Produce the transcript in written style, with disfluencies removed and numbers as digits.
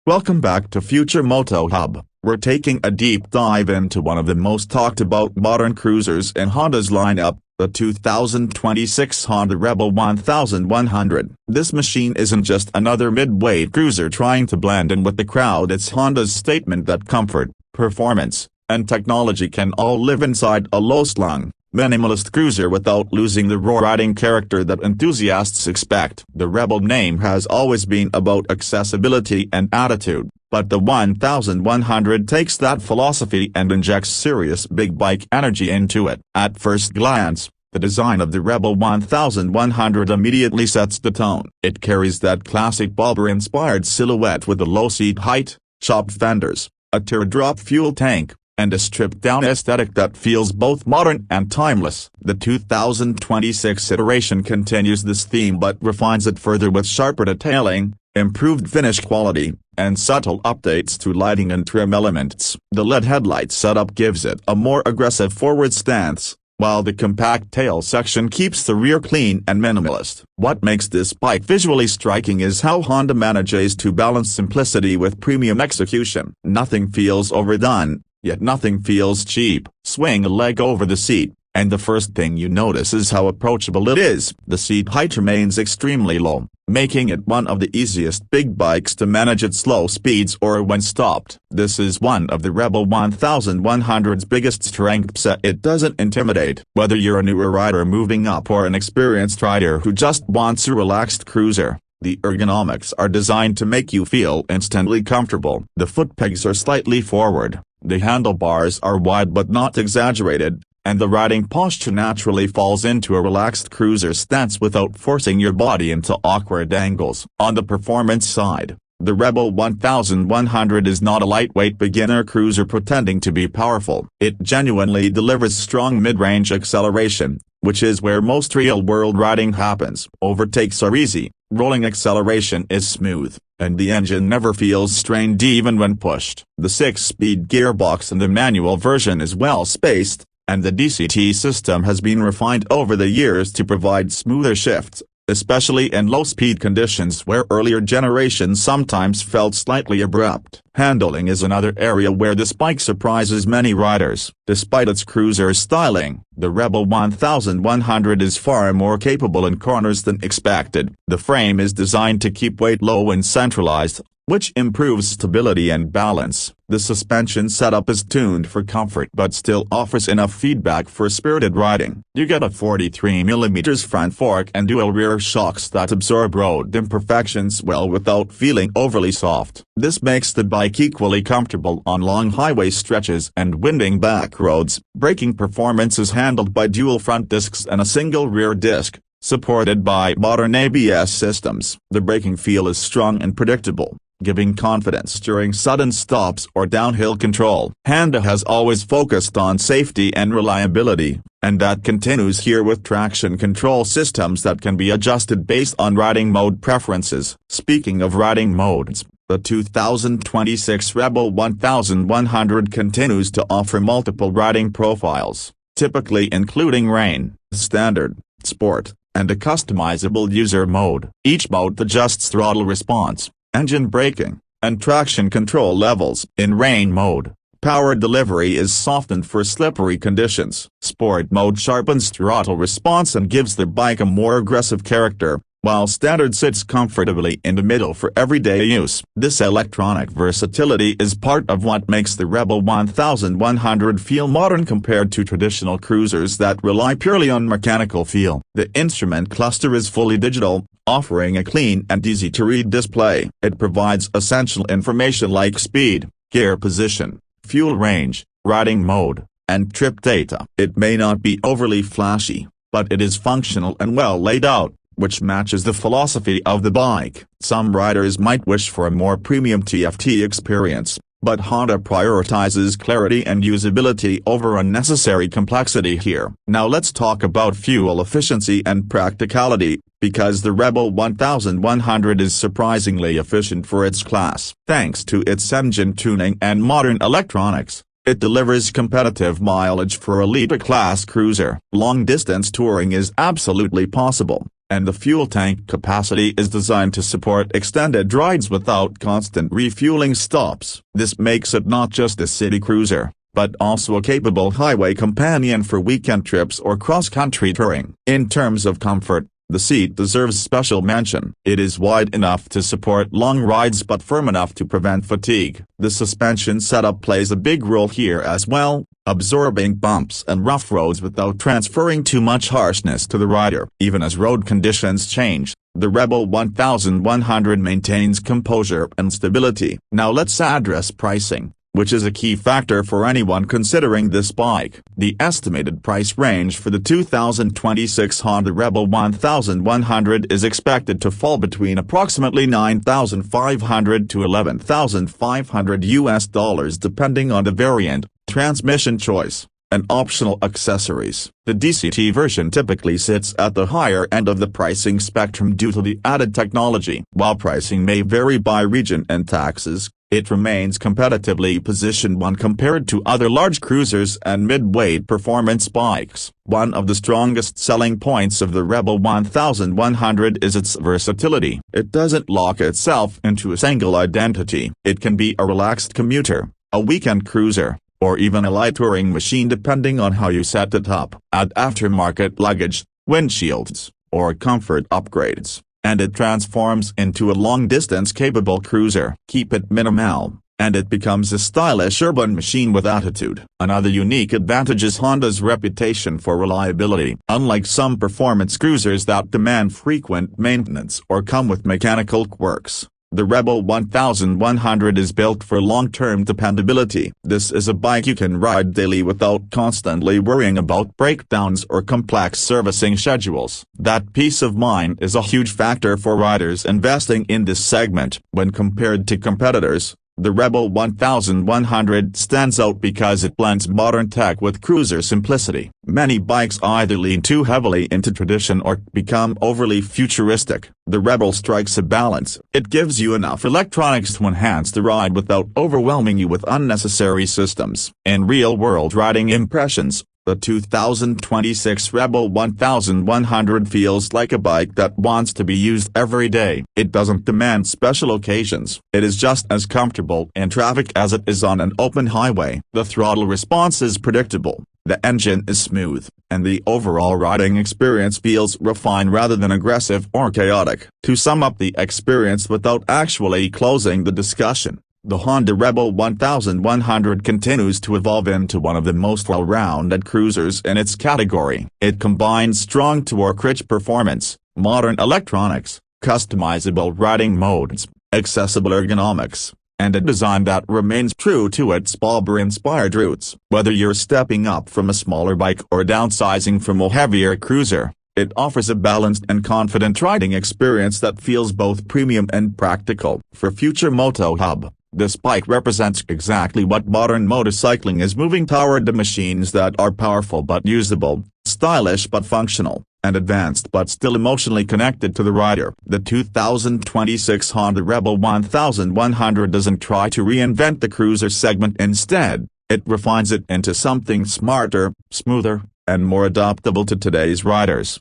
Welcome back to Future Moto Hub. We're taking a deep dive into one of the most talked about modern cruisers in Honda's lineup, the 2026 Honda Rebel 1100. This machine isn't just another mid-weight cruiser trying to blend in with the crowd. It's Honda's statement that comfort, performance, and technology can all live inside a low-slung, minimalist cruiser without losing the raw riding character that enthusiasts expect. The Rebel name has always been about accessibility and attitude, but the 1100 takes that philosophy and injects serious big bike energy into it. At first glance, the design of the Rebel 1100 immediately sets the tone. It carries that classic bobber-inspired silhouette with a low seat height, chopped fenders, a teardrop fuel tank, and a stripped-down aesthetic that feels both modern and timeless. The 2026 iteration continues this theme but refines it further with sharper detailing, improved finish quality, and subtle updates to lighting and trim elements. The LED headlight setup gives it a more aggressive forward stance, while the compact tail section keeps the rear clean and minimalist. What makes this bike visually striking is how Honda manages to balance simplicity with premium execution. Nothing feels overdone, yet nothing feels cheap. Swing a leg over the seat, and the first thing you notice is how approachable it is. The seat height remains extremely low, making it one of the easiest big bikes to manage at slow speeds or when stopped. This is one of the Rebel 1100's biggest strengths. It doesn't intimidate. Whether you're a newer rider moving up or an experienced rider who just wants a relaxed cruiser, the ergonomics are designed to make you feel instantly comfortable. The foot pegs are slightly forward, the handlebars are wide but not exaggerated, and the riding posture naturally falls into a relaxed cruiser stance without forcing your body into awkward angles. On the performance side, the Rebel 1100 is not a lightweight beginner cruiser pretending to be powerful. It genuinely delivers strong mid-range acceleration, which is where most real-world riding happens. Overtakes are easy, rolling acceleration is smooth, and the engine never feels strained even when pushed. The 6-speed gearbox in the manual version is well spaced, and the DCT system has been refined over the years to provide smoother shifts, especially in low-speed conditions where earlier generations sometimes felt slightly abrupt. Handling is another area where this bike surprises many riders. Despite its cruiser styling, the Rebel 1100 is far more capable in corners than expected. The frame is designed to keep weight low and centralized, which improves stability and balance. The suspension setup is tuned for comfort but still offers enough feedback for spirited riding. You get a 43mm front fork and dual rear shocks that absorb road imperfections well without feeling overly soft. This makes the bike equally comfortable on long highway stretches and winding back roads. Braking performance is handled by dual front discs and a single rear disc, supported by modern ABS systems. The braking feel is strong and predictable, giving confidence during sudden stops or downhill control. Honda has always focused on safety and reliability, and that continues here with traction control systems that can be adjusted based on riding mode preferences. Speaking of riding modes, the 2026 Rebel 1100 continues to offer multiple riding profiles, typically including rain, standard, sport, and a customizable user mode. Each mode adjusts throttle response, engine braking, and traction control levels. In rain mode, power delivery is softened for slippery conditions. Sport mode sharpens throttle response and gives the bike a more aggressive character, while standard sits comfortably in the middle for everyday use. This electronic versatility is part of what makes the Rebel 1100 feel modern compared to traditional cruisers that rely purely on mechanical feel. The instrument cluster is fully digital, offering a clean and easy-to-read display. It provides essential information like speed, gear position, fuel range, riding mode, and trip data. It may not be overly flashy, but it is functional and well laid out, which matches the philosophy of the bike. Some riders might wish for a more premium TFT experience, but Honda prioritizes clarity and usability over unnecessary complexity here. Now let's talk about fuel efficiency and practicality, because the Rebel 1100 is surprisingly efficient for its class. Thanks to its engine tuning and modern electronics, it delivers competitive mileage for a elite class cruiser. Long-distance touring is absolutely possible, and the fuel tank capacity is designed to support extended rides without constant refueling stops. This makes it not just a city cruiser, but also a capable highway companion for weekend trips or cross-country touring. In terms of comfort, the seat deserves special mention. It is wide enough to support long rides but firm enough to prevent fatigue. The suspension setup plays a big role here as well, absorbing bumps and rough roads without transferring too much harshness to the rider. Even as road conditions change, the Rebel 1100 maintains composure and stability. Now let's address pricing, which is a key factor for anyone considering this bike. The estimated price range for the 2026 Honda Rebel 1100 is expected to fall between approximately $9,500 to $11,500 depending on the variant, transmission choice, and optional accessories. The DCT version typically sits at the higher end of the pricing spectrum due to the added technology. While pricing may vary by region and taxes, it remains competitively positioned when compared to other large cruisers and mid-weight performance bikes. One of the strongest selling points of the Rebel 1100 is its versatility. It doesn't lock itself into a single identity. It can be a relaxed commuter, a weekend cruiser, or even a light touring machine depending on how you set it up. Add aftermarket luggage, windshields, or comfort upgrades, and it transforms into a long-distance capable cruiser. Keep it minimal, and it becomes a stylish urban machine with attitude. Another unique advantage is Honda's reputation for reliability. Unlike some performance cruisers that demand frequent maintenance or come with mechanical quirks, the Rebel 1100 is built for long-term dependability. This is a bike you can ride daily without constantly worrying about breakdowns or complex servicing schedules. That peace of mind is a huge factor for riders investing in this segment. When compared to competitors, the Rebel 1100 stands out because it blends modern tech with cruiser simplicity. Many bikes either lean too heavily into tradition or become overly futuristic. The Rebel strikes a balance. It gives you enough electronics to enhance the ride without overwhelming you with unnecessary systems. In real-world riding impressions, the 2026 Rebel 1100 feels like a bike that wants to be used every day. It doesn't demand special occasions. It is just as comfortable in traffic as it is on an open highway. The throttle response is predictable, the engine is smooth, and the overall riding experience feels refined rather than aggressive or chaotic. To sum up the experience without actually closing the discussion, the Honda Rebel 1100 continues to evolve into one of the most well-rounded cruisers in its category. It combines strong torque-rich performance, modern electronics, customizable riding modes, accessible ergonomics, and a design that remains true to its Bobber-inspired roots. Whether you're stepping up from a smaller bike or downsizing from a heavier cruiser, it offers a balanced and confident riding experience that feels both premium and practical. For Future Moto Hub, this bike represents exactly what modern motorcycling is moving toward: the machines that are powerful but usable, stylish but functional, and advanced but still emotionally connected to the rider. The 2026 Honda Rebel 1100 doesn't try to reinvent the cruiser segment. Instead, it refines it into something smarter, smoother, and more adaptable to today's riders.